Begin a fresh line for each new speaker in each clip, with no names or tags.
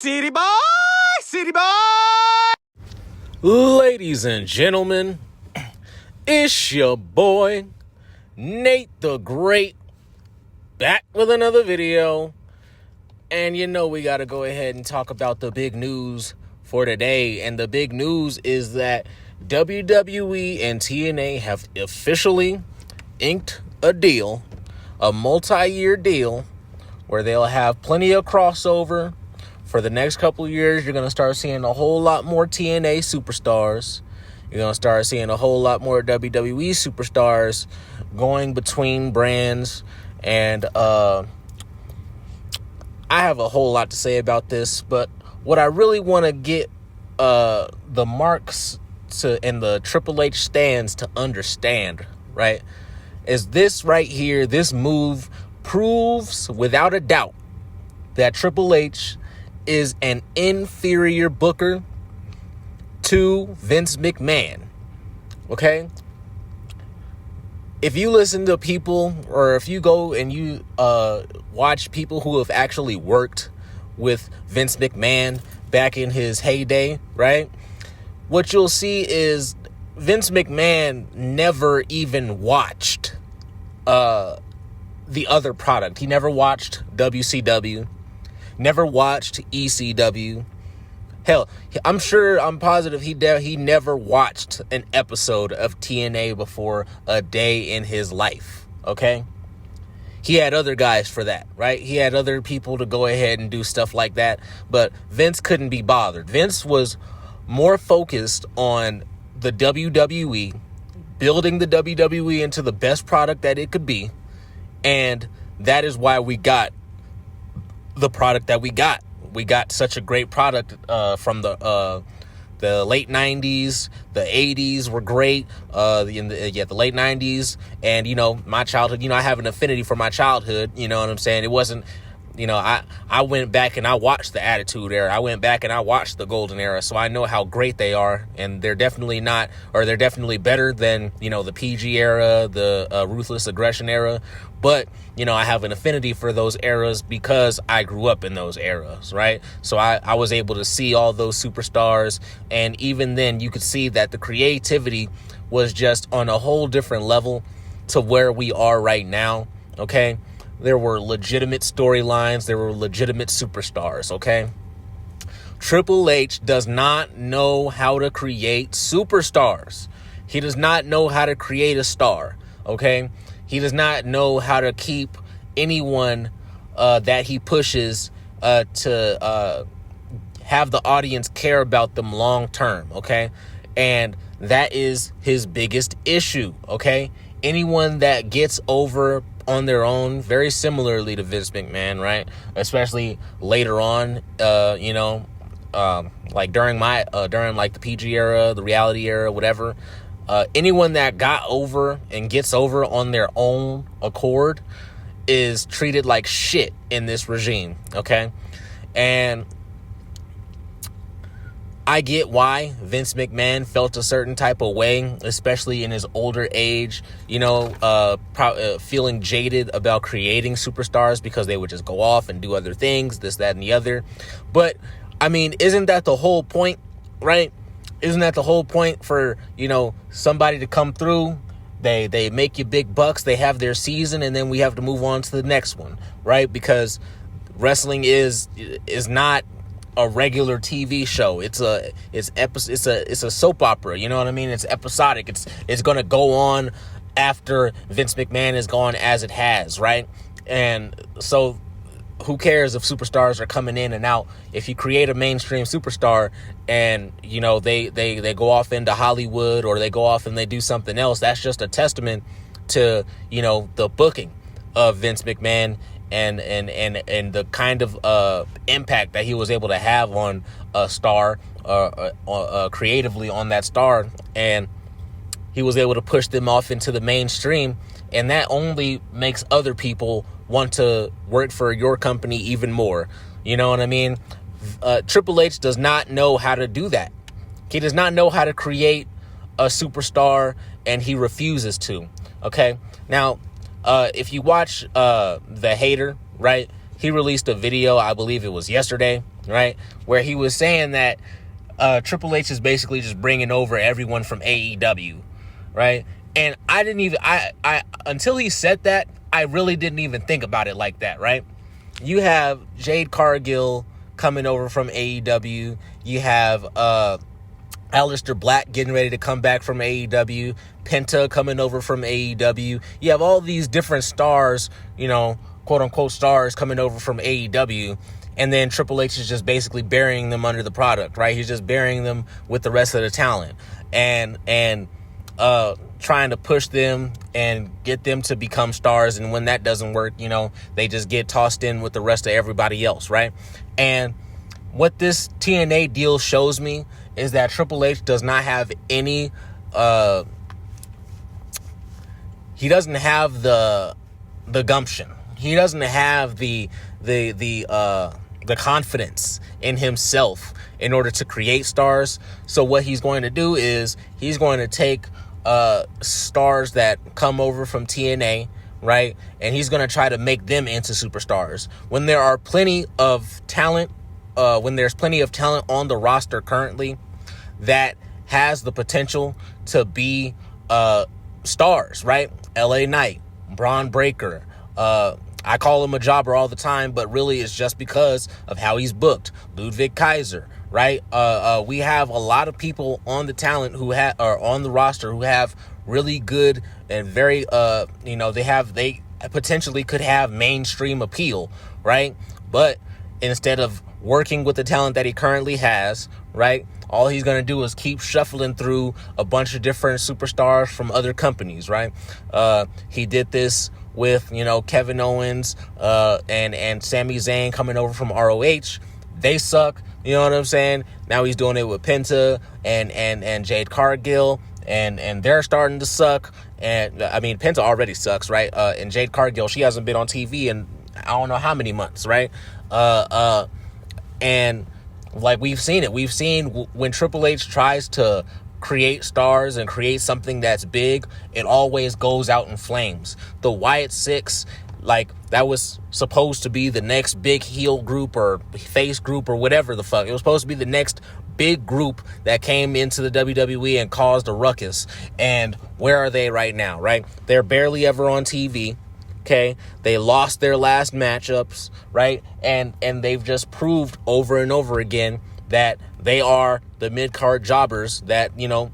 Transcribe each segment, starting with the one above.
City boy, city boy.
Ladies and gentlemen, it's your boy, Nate the Great, back with another video. And you know we got to go ahead and talk about the big news for today. And the big news is that WWE and TNA have officially inked a deal, a multi-year deal, where they'll have plenty of crossover. For the next couple of years, you're going to start seeing a whole lot more TNA superstars. You're going to start seeing a whole lot more WWE superstars going between brands. And I have a whole lot to say about this. But what I really want to get the marks to and the Triple H stands to understand, right, is this right here. This move proves without a doubt that Triple H is an inferior booker to Vince McMahon. Okay? If you listen to people, or if you go and you watch people who have actually worked with Vince McMahon back in his heyday, right? What you'll see is Vince McMahon never even watched the other product. He never watched WCW. Never watched ECW. Hell, I'm positive he never watched an episode of TNA before a day in his life, okay? He had other guys for that, right? He had other people to go ahead and do stuff like that, but Vince couldn't be bothered. Vince was more focused on the WWE, building the WWE into the best product that it could be, and that is why we got the product that we got. We got such a great product from the late 90s. The 80s were great. The late 90s. And, you know, my childhood, I have an affinity for my childhood. You know what I'm saying? It wasn't, I went back and I watched the Attitude Era. I went back and I watched the Golden Era. So I know how great they are. And they're definitely they're definitely better than, the PG era, the Ruthless Aggression era. But, I have an affinity for those eras because I grew up in those eras, right? So I was able to see all those superstars. And even then, you could see that the creativity was just on a whole different level to where we are right now, okay? There were legitimate storylines. There were legitimate superstars, okay? Triple H does not know how to create superstars. He does not know how to create a star, okay? He does not know how to keep anyone that he pushes to have the audience care about them long term, okay? And that is his biggest issue, okay? Anyone that gets over on their own, very similarly to Vince McMahon, right? Especially later on, like during the PG era, the reality era, whatever. Anyone that got over and gets over on their own accord is treated like shit in this regime, okay? And I get why Vince McMahon felt a certain type of way, especially in his older age, feeling jaded about creating superstars because they would just go off and do other things, this, that, and the other. But, I mean, isn't that the whole point, right? Isn't that the whole point for, somebody to come through? They make you big bucks, they have their season, and then we have to move on to the next one, right? Because wrestling is not a regular TV show. It's a soap opera. You know what I mean? It's episodic. It's going to go on after Vince McMahon is gone, as it has, right? And so who cares if superstars are coming in and out? If you create a mainstream superstar and, they go off into Hollywood or they go off and they do something else, that's just a testament to, the booking of Vince McMahon and the kind of impact that he was able to have on a star, creatively on that star. And he was able to push them off into the mainstream. And that only makes other people want to work for your company even more. You know what I mean? Triple H does not know how to do that. He does not know how to create a superstar, and he refuses to. Okay? Now, if you watch The Hater, right? He released a video, I believe it was yesterday, right? Where he was saying that Triple H is basically just bringing over everyone from AEW, right? And I didn't even, I until he said that, I really didn't even think about it like that, right? You have Jade Cargill coming over from AEW. You have Aleister Black getting ready to come back from AEW. Penta coming over from AEW. You have all these different stars, you know, quote unquote stars coming over from AEW. And then Triple H is just basically burying them under the product, right? He's just burying them with the rest of the talent and trying to push them and get them to become stars. And when that doesn't work, you know, they just get tossed in with the rest of everybody else, right? And what this TNA deal shows me is that Triple H does not have any, he doesn't have the gumption. He doesn't have the confidence in himself in order to create stars. So what he's going to do is he's going to take stars that come over from TNA, right? And he's going to try to make them into superstars. When there are plenty of talent, when there's plenty of talent on the roster currently that has the potential to be stars, right? LA Knight, Braun Breaker, I call him a jobber all the time, but really it's just because of how he's booked. Ludwig Kaiser, right? We have a lot of people on the talent who are on the roster who have really good and very, they potentially could have mainstream appeal, right? But instead of working with the talent that he currently has, right, all he's going to do is keep shuffling through a bunch of different superstars from other companies, right? He did this with, you know, Kevin Owens and Sami Zayn coming over from ROH. They suck, you know what I'm saying? Now he's doing it with Penta and Jade Cargill, and they're starting to suck. And I mean, Penta already sucks, right? And Jade Cargill, she hasn't been on TV in I don't know how many months, right? And like we've seen it. We've seen when Triple H tries to create stars and create something that's big, it always goes out in flames. The Wyatt Six, like, that was supposed to be the next big heel group or face group or whatever the fuck. It was supposed to be the next big group that came into the WWE and caused a ruckus. And where are they right now, right? They're barely ever on TV. Okay, they lost their last matchups, right? And they've just proved over and over again that they are the mid-card jobbers that, you know,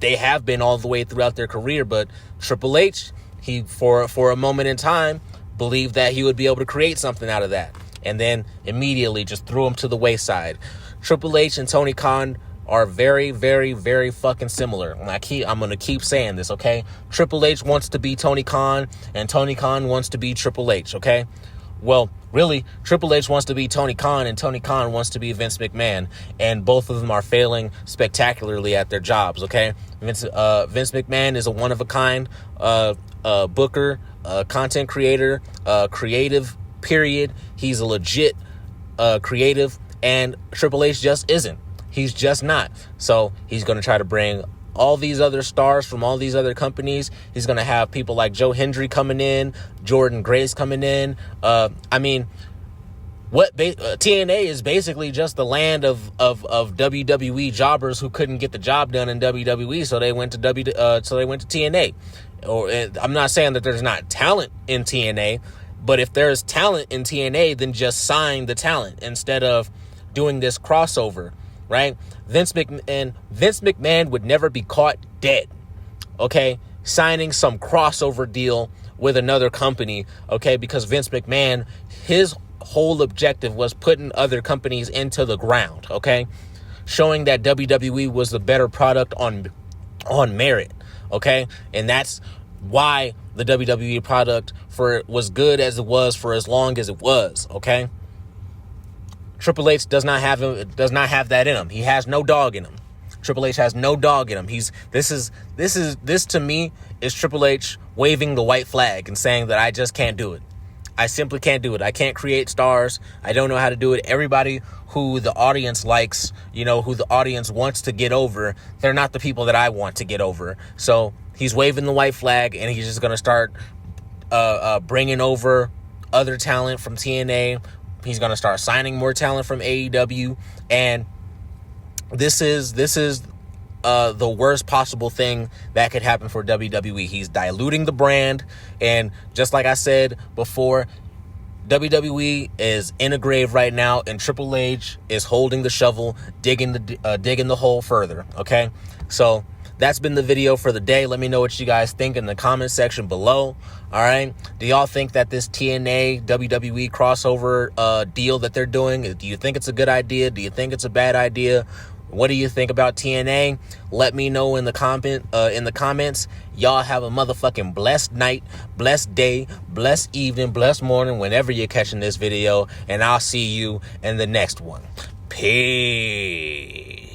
they have been all the way throughout their career. But Triple H, he, for a moment in time, believed that he would be able to create something out of that. And then immediately just threw him to the wayside. Triple H and Tony Khan are very, very, very fucking similar. And I'm going to keep saying this, okay? Triple H wants to be Tony Khan, and Tony Khan wants to be Triple H, okay? Well, really, Triple H wants to be Tony Khan, and Tony Khan wants to be Vince McMahon, and both of them are failing spectacularly at their jobs, okay? Vince McMahon is a one-of-a-kind booker, content creator, creative, period. He's a legit creative, and Triple H just isn't. He's just not. So he's going to try to bring all these other stars from all these other companies. He's going to have people like Joe Hendry coming in, Jordan Grace coming in. I mean, TNA is basically just the land of WWE jobbers who couldn't get the job done in WWE, so they went to TNA. Or I'm not saying that there's not talent in TNA, but if there's talent in TNA, then just sign the talent instead of doing this crossover. Right? Vince McMahon would never be caught dead, okay, signing some crossover deal with another company, okay, because Vince McMahon, his whole objective was putting other companies into the ground, okay, showing that WWE was the better product on merit, okay, and that's why the WWE product was good as it was for as long as it was, okay. Triple H does not have that in him. He has no dog in him. Triple H has no dog in him. This to me is Triple H waving the white flag and saying that I just can't do it. I simply can't do it. I can't create stars. I don't know how to do it. Everybody who the audience likes, you know, who the audience wants to get over, they're not the people that I want to get over. So he's waving the white flag, and he's just going to start bringing over other talent from TNA, He's going to start signing more talent from AEW. And this is the worst possible thing that could happen for WWE. He's diluting the brand. And just like I said before, WWE is in a grave right now, and Triple H is holding the shovel, digging the hole further. Okay, so that's been the video for the day. Let me know what you guys think in the comment section below. All right, do y'all think that this TNA WWE crossover deal that they're doing, do you think it's a good idea? Do you think it's a bad idea? What do you think about TNA? Let me know in the comments. Y'all have a motherfucking blessed night, blessed day, blessed evening, blessed morning, whenever you're catching this video. And I'll see you in the next one. Peace.